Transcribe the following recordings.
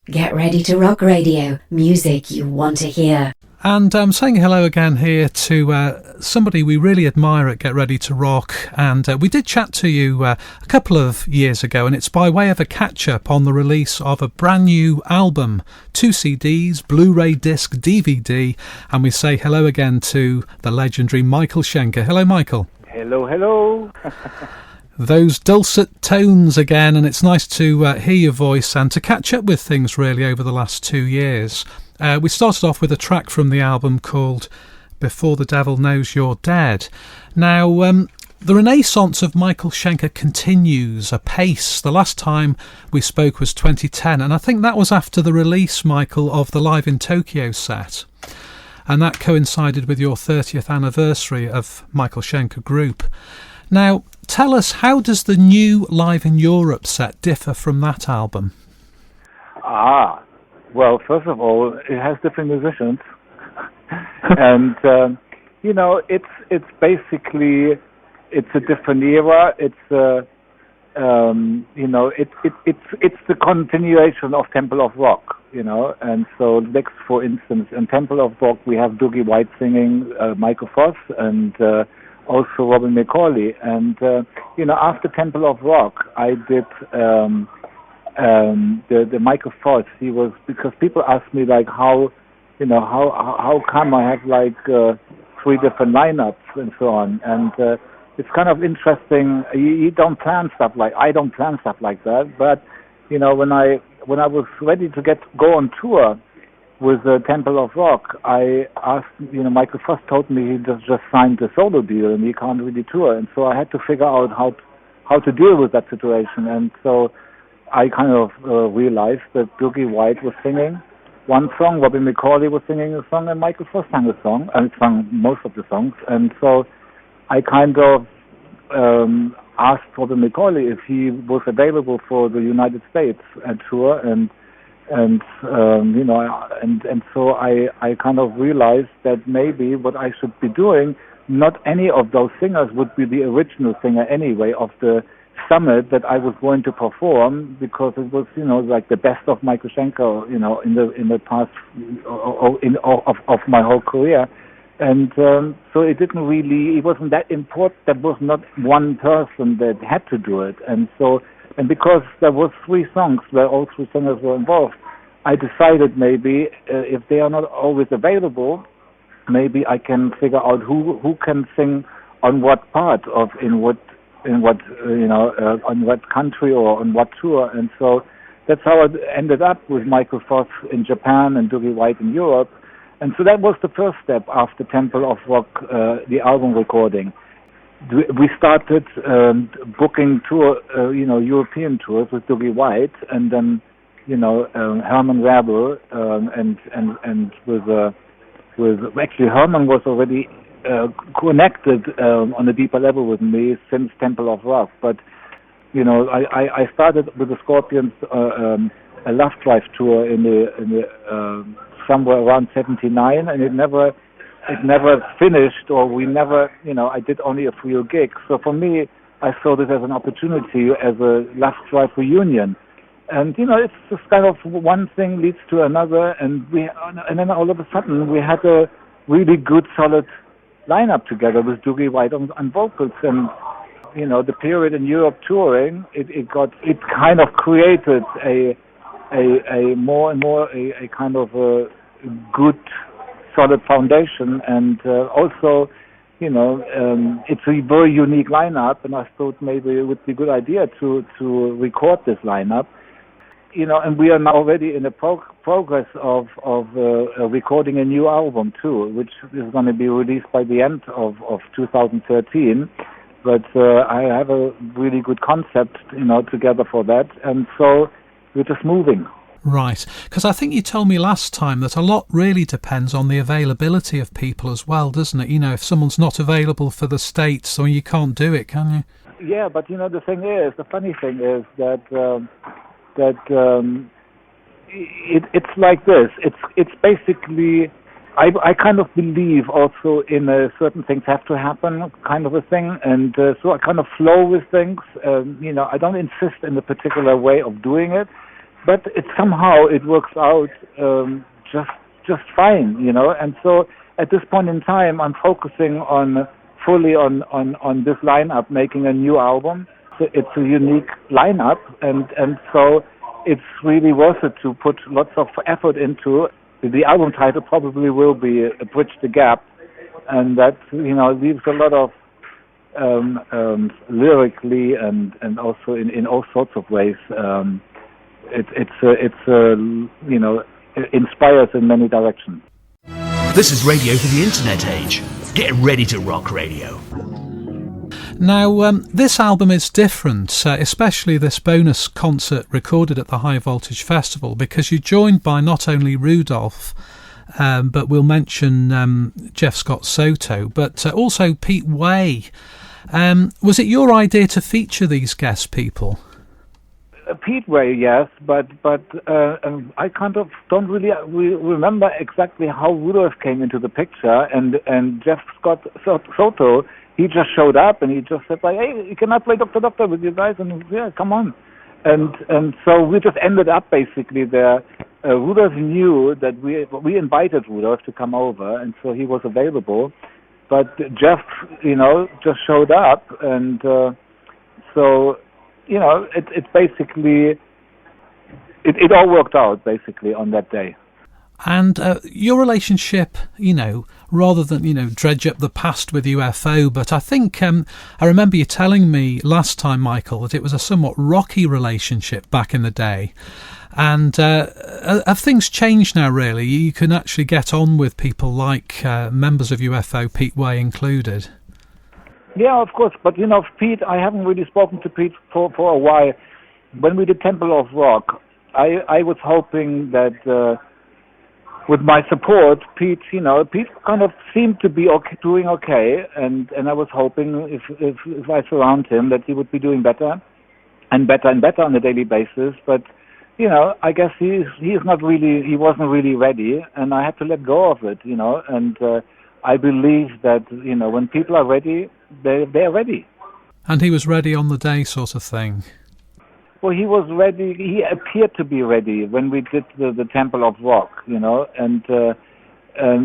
Get ready to rock radio, music you want to hear. And I'm saying hello again here to somebody we really admire at Get Ready to Rock. And we did chat to you a couple of years ago, and it's by way of a catch-up on the release of a brand new album, 2 CDs, Blu-ray disc, DVD. And we say hello again to the legendary Michael Schenker. Hello, Michael. Hello, hello. Those dulcet tones again, and it's nice to hear your voice and to catch up with things really over the last 2 years. We started off with a track from the album called Before the Devil Knows You're Dead. Now, the renaissance of Michael Schenker continues apace. The last time we spoke was 2010, and I think that was after the release, Michael, of the Live in Tokyo set. And that coincided with your 30th anniversary of Michael Schenker Group. Now, tell us, how does the new Live in Europe set differ from that album? Well, first of all, it has different musicians, and it's basically a different era. It's it's the continuation of Temple of Rock, and so next, for instance, in Temple of Rock we have Dougie White singing, Michael Voss, and also Robin McCauley, and after Temple of Rock I did the Michael Voss. He was, because people ask me like how come I have like 3 different lineups and so on, and it's kind of interesting. You don't plan stuff like, I don't plan stuff like that, but when I was ready to go on tour with the Temple of Rock, I asked, Michael Voss told me he just signed a solo deal and he can't really tour, and so I had to figure out how to deal with that situation. And so I kind of realized that Dougie White was singing one song, Robin McCauley was singing a song, and Michael Voss sang a song, and sang most of the songs. And so I kind of asked Robin McCauley if he was available for the United States tour, and so I kind of realized that maybe what I should be doing, not any of those singers would be the original singer anyway of the summit that I was going to perform, because it was like the best of Michael Schenker in the past of my whole career, and so it wasn't that important. There was not one person that had to do it, and because there was 3 songs where all 3 singers were involved, I decided maybe if they are not always available, maybe I can figure out who can sing on what part of on what country or on what tour. And so that's how it ended up with Michael Voss in Japan and Dougie White in Europe. And so that was the first step after Temple of Rock, the album recording. We started booking European tours with Dougie White, and then Herman Werbel, and with actually Herman was already connected on a deeper level with me since Temple of Rock. But I started with the Scorpions a Love Drive tour in the somewhere around '79, and it never finished, or we never, I did only a few gigs. So for me, I saw this as an opportunity, as a Love Drive reunion. And it's just kind of one thing leads to another, and then all of a sudden we had a really good, solid lineup together with Dougie White on vocals. And the period in Europe touring, it kind of created a more and more a kind of a good, solid foundation. And also, it's a very unique lineup, and I thought maybe it would be a good idea to record this lineup. And we are now already in the progress of recording a new album too, which is going to be released by the end of 2013. But I have a really good concept, together for that, and so we're just moving. Right, because I think you told me last time that a lot really depends on the availability of people as well, doesn't it? If someone's not available for the States, so you can't do it, can you? Yeah, but the funny thing is that it's like this. It's basically, I kind of believe also in certain things have to happen kind of a thing, and so I kind of flow with things. I don't insist in a particular way of doing it. but somehow it works out just fine, And so at this point in time, I'm focusing fully on this lineup, making a new album. So it's a unique lineup, and so it's really worth it to put lots of effort into. The album title probably will be Bridge the Gap, and that leaves a lot of lyrically and also in all sorts of ways. It inspires in many directions. This is radio for the internet age. Get ready to rock radio. Now, this album is different, especially this bonus concert recorded at the High Voltage Festival, because you're joined by not only Rudolph, but we'll mention Jeff Scott Soto, but also Pete Way. Was it your idea to feature these guest people? Pete Way, yes, but I kind of don't really remember exactly how Rudolph came into the picture, and Jeff Scott Soto, he just showed up and he just said like, hey, can I play Dr. Doctor with you guys? And yeah, come on. And so we just ended up basically there. Rudolph knew that we invited Rudolph to come over, and so he was available. But Jeff, just showed up, and so it's basically it all worked out basically on that day. And your relationship, rather than, dredge up the past with UFO, but I think I remember you telling me last time, Michael, that it was a somewhat rocky relationship back in the day. And have things changed now, really? You can actually get on with people like members of UFO, Pete Way included. Yeah, of course. But, Pete, I haven't really spoken to Pete for a while. When we did Temple of Rock, I was hoping that with my support, Pete kind of seemed to be doing okay, and I was hoping if I surround him that he would be doing better and better and better on a daily basis. But I guess he wasn't really ready, and I had to let go of it, and I believe that when people are ready, they're ready. And he was ready on the day, sort of thing. Well, he was ready. He appeared to be ready when we did the Temple of Rock, and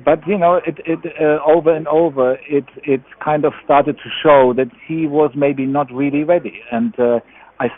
but it over and over it kind of started to show that he was maybe not really ready, and I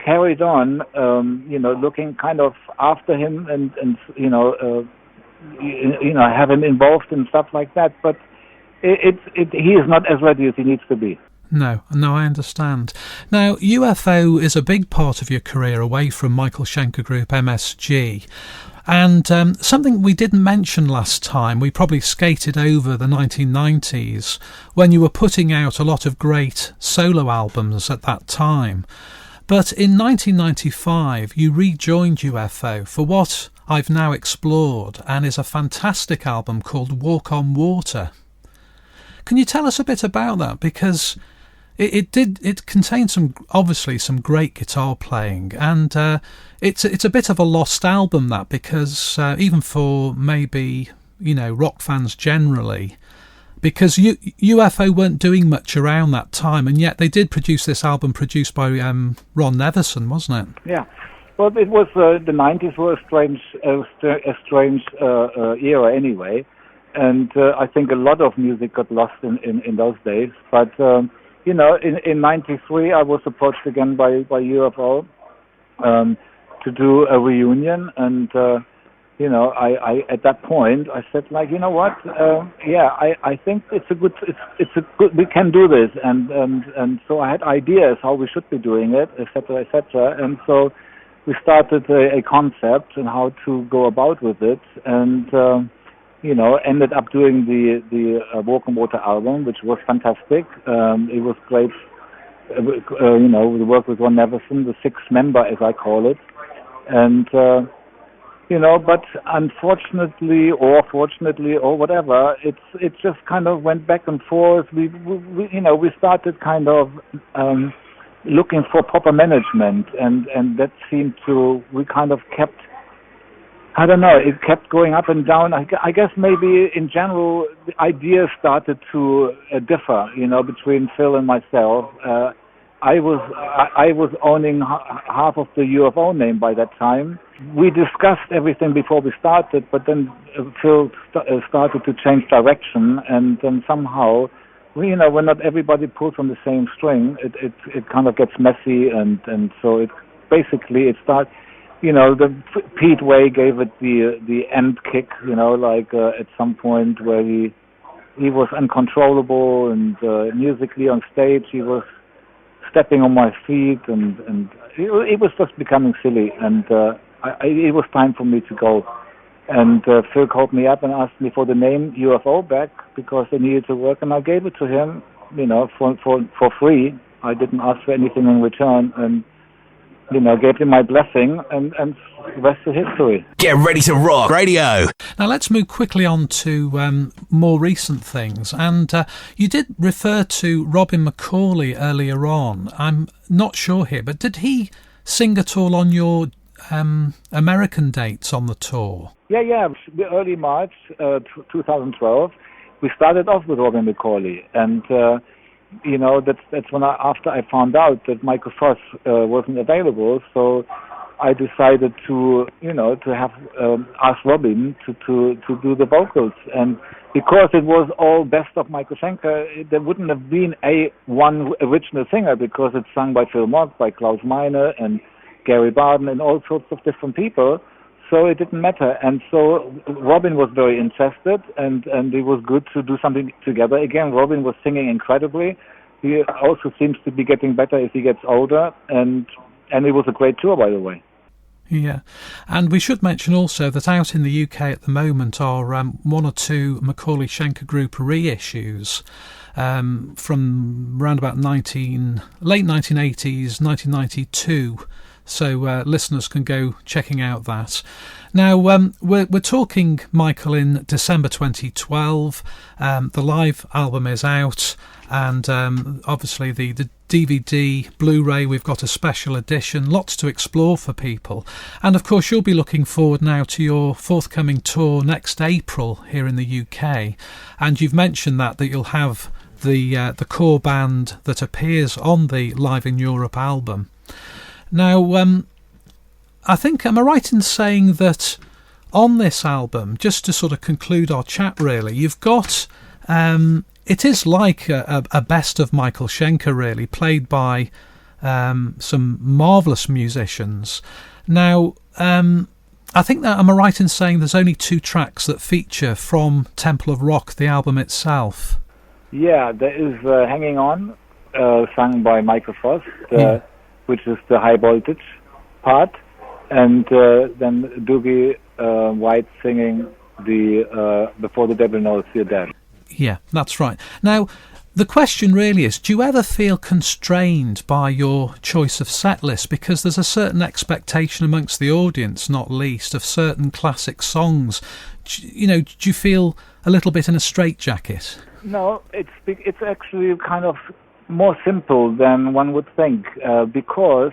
carried on, looking kind of after him and have him involved in stuff like that, but he is not as ready as he needs to be. No, I understand. Now, UFO is a big part of your career away from Michael Schenker Group MSG. And something we didn't mention last time, we probably skated over the 1990s, when you were putting out a lot of great solo albums at that time. But in 1995, you rejoined UFO for what I've now explored and is a fantastic album called Walk on Water. Can you tell us a bit about that? Because it contained some great guitar playing, and it's a bit of a lost album, that, because even for maybe rock fans generally, because UFO weren't doing much around that time, and yet they did produce this album produced by Ron Neverson, wasn't it? Yeah. Well, it was the 90s were a strange era anyway, and I think a lot of music got lost in those days. But in '93, I was approached again by UFO to do a reunion, and I at that point I said, like, you know what? I think it's a good we can do this, and so I had ideas how we should be doing it, etc., etc., and so we started a concept and how to go about with it, and ended up doing the Walk on Water album, which was fantastic. It was great, we worked with Ron Neverson, the sixth member, as I call it, and but unfortunately or fortunately or whatever, it just kind of went back and forth. We started kind of looking for proper management, and that seemed to, we kind of kept, I don't know, it kept going up and down. I guess maybe in general the ideas started to differ, between Phil and myself, I was owning half of the UFO name by that time. We discussed everything before we started, but then Phil started to change direction, and then somehow, when not everybody pulls on the same string, it kind of gets messy, and so it starts. The Pete Way gave it the end kick. At some point where he was uncontrollable, and musically on stage he was stepping on my feet, and it was just becoming silly, and it was time for me to go. And Phil called me up and asked me for the name UFO back because they needed to work, and I gave it to him, for free. I didn't ask for anything in return, and gave him my blessing, and the rest is history. Get ready to rock radio. Now let's move quickly on to more recent things. And you did refer to Robin McAuley earlier on. I'm not sure here, but did he sing at all on your American dates on the tour? Yeah. Early March 2012, we started off with Robin McAuley, and that's when after I found out that Michael Voss wasn't available, so I decided to have ask Robin to do the vocals, and because it was all best of Michael Schenker, there wouldn't have been one original singer, because it's sung by Phil Mogg, by Klaus Meine, and Gary Barden, and all sorts of different people. So it didn't matter, and so Robin was very interested, and it was good to do something together. Again, Robin was singing incredibly. He also seems to be getting better as he gets older, and it was a great tour, by the way. Yeah, and we should mention also that out in the UK at the moment are one or two Macaulay Schenker Group reissues from around about late 1980s, 1992. So listeners can go checking out that. Now, we're talking, Michael, in December 2012. The live album is out, and obviously the DVD, Blu-ray, we've got a special edition, lots to explore for people. And of course, you'll be looking forward now to your forthcoming tour next April here in the UK. And you've mentioned that you'll have the core band that appears on the Live in Europe album. Now, I think, am I right in saying that on this album, just to sort of conclude our chat really, you've got, it is like a best of Michael Schenker really, played by some marvellous musicians. Now, I think that, am I right in saying there's only 2 tracks that feature from Temple of Rock, the album itself? Yeah, there is Hanging On, sung by Michael Voss, which is the high voltage part, and then Dougie White singing the Before the Devil Knows You're Dead. Yeah, that's right. Now, the question really is, do you ever feel constrained by your choice of set list? Because there's a certain expectation amongst the audience, not least, of certain classic songs. Do you feel a little bit in a straitjacket? No, it's actually kind of more simple than one would think, because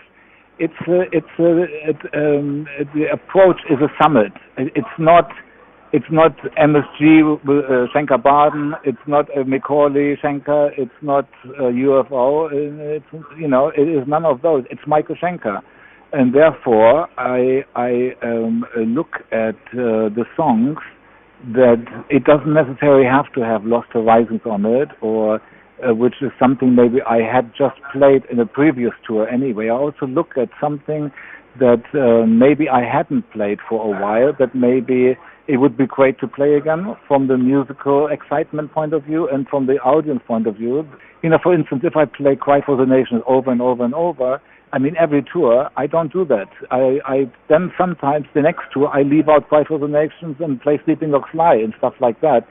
the approach is a summit. It's not MSG Schenker Baden. It's not Macaulay Schenker. It's not UFO. It is none of those. It's Michael Schenker, and therefore I look at the songs that it doesn't necessarily have to have Lost Horizons on it, or which is something maybe I had just played in a previous tour anyway. I also look at something that maybe I hadn't played for a while, that maybe it would be great to play again from the musical excitement point of view and from the audience point of view. For instance, if I play Cry for the Nations over and over and over, every tour, I don't do that. I then sometimes the next tour I leave out Cry for the Nations and play Sleeping Dogs Lie and stuff like that.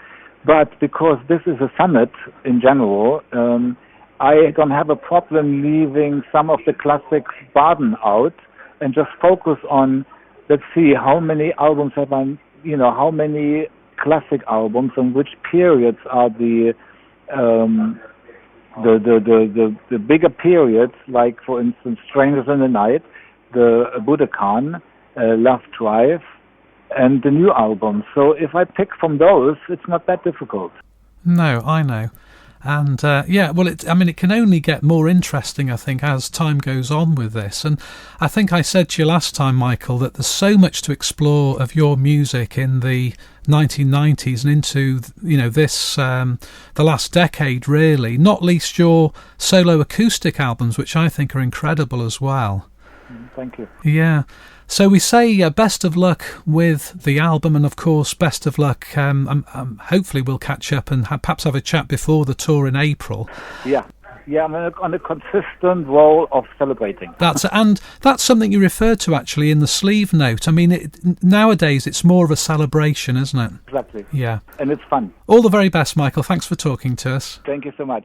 But because this is a summit in general, I don't have a problem leaving some of the classic Baden out and just focus on, let's see, how many albums have I, how many classic albums and which periods are the bigger periods, like for instance Strangers in the Night, the Budokan, Love Drive, and the new album. So if I pick from those, it's not that difficult. No, I know. And it can only get more interesting, I think, as time goes on with this. And I think I said to you last time, Michael, that there's so much to explore of your music in the 1990s and into this the last decade, really. Not least your solo acoustic albums, which I think are incredible as well. Thank you. Yeah. So we say best of luck with the album, and of course best of luck. Hopefully we'll catch up and perhaps have a chat before the tour in April. Yeah, I'm on a consistent roll of celebrating. That's something you referred to actually in the sleeve note. I mean, nowadays it's more of a celebration, isn't it? Exactly. Yeah. And it's fun. All the very best, Michael. Thanks for talking to us. Thank you so much.